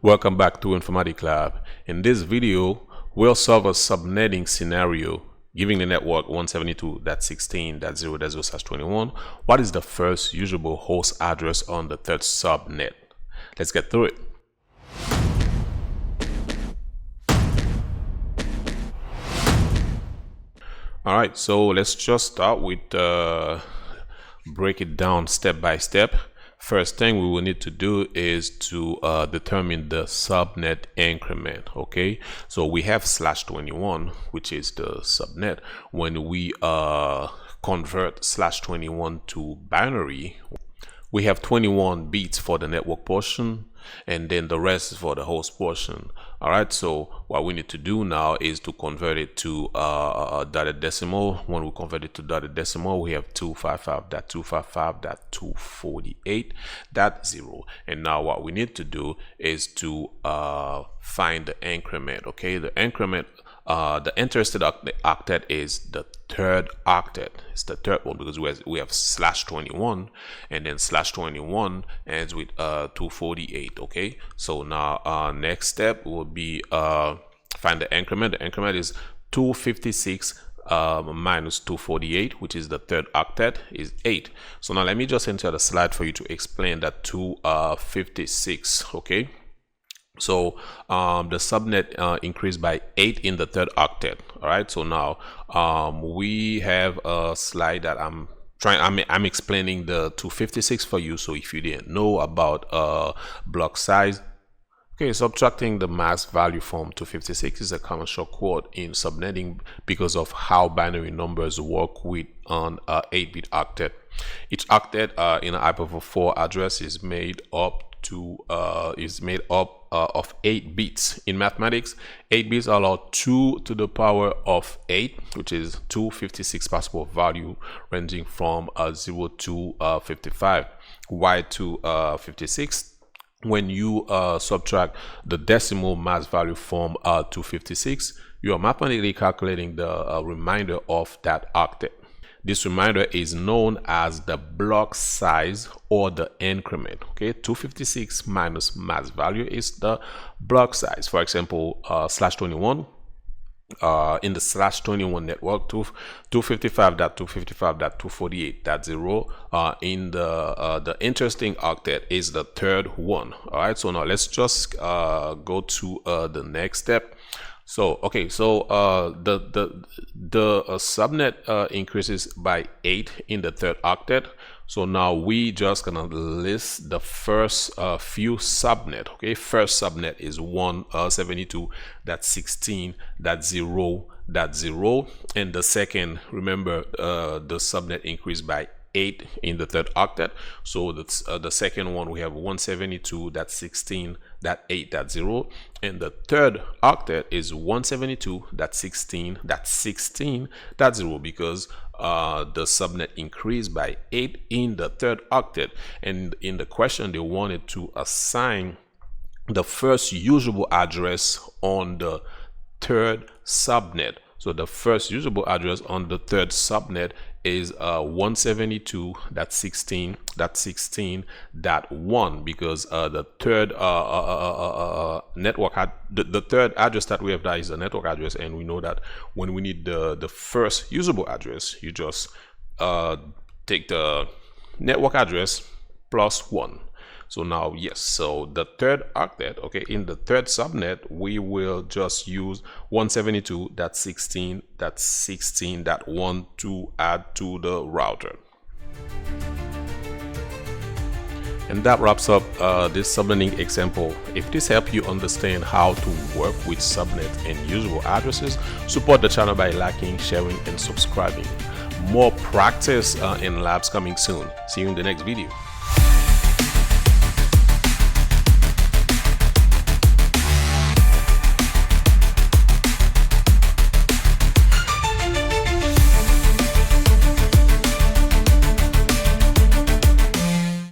Welcome back to Informatik Lab. In this video, we'll solve a subnetting scenario giving the network 172.16.0.0/21. What is the first usable host address on the third subnet? Let's get through it. Alright, so let's just start with break it down step by step. First thing we will need to do is to determine the subnet increment. Okay, so we have /21, which is the subnet. When we convert /21 to binary, we have 21 bits for the network portion, and then the rest is for the host portion. All right, so what we need to do now is to convert it to dotted decimal. When we convert it to dotted decimal, we have 255.255.248.0. And now what we need to do is to find the increment. Okay, the increment, the interested octet is the third octet. It's the third one because we have /21, and then /21 ends with 248. Okay, so now next step will be find the increment. The increment is 256 minus 248, which is the third octet, is 8. So now let me just enter the slide for you to explain that 256. Okay, so the subnet increased by 8 in the third octet. All right, so now we have a slide that I'm explaining the 256 for you. So if you didn't know about block size, okay, subtracting the mask value from 256 is a common shortcut in subnetting because of how binary numbers work with an 8-bit octet. Each octet in a hypervisor address is made up of 8 bits. In mathematics, 8 bits allow 2 to the power of 8, which is 256 possible value ranging from 0 to 55. Why to 56? When you subtract the decimal mask value from 256, you are mathematically calculating the remainder of that octet. This remainder is known as the block size or the increment. Okay, 256 minus mask value is the block size. For example, /21 in the /21 network, 255.255.248.0 in the interesting octet is the third one. All right, so now let's just go to the next step. So okay, so the subnet increases by 8 in the third octet. So now we just gonna list the first few subnet. Okay, first subnet is 172.16.0.0, and the second, remember, the subnet increased by 8 in the third octet. So that's the second one, we have 172.16.8.0, and the third octet is 172.16.16.0 because the subnet increased by 8 in the third octet. And in the question, they wanted to assign the first usable address on the third subnet. So the first usable address on the third subnet is 172.16.16.1 because the third the third address that we have that is a network address, and we know that when we need the first usable address, you just take the network address plus 1. So now, yes, so the third octet, okay, in the third subnet, we will just use 172.16.16.1 to add to the router. And that wraps up this subnetting example. If this helped you understand how to work with subnet and usable addresses, support the channel by liking, sharing, and subscribing. More practice in labs coming soon. See you in the next video.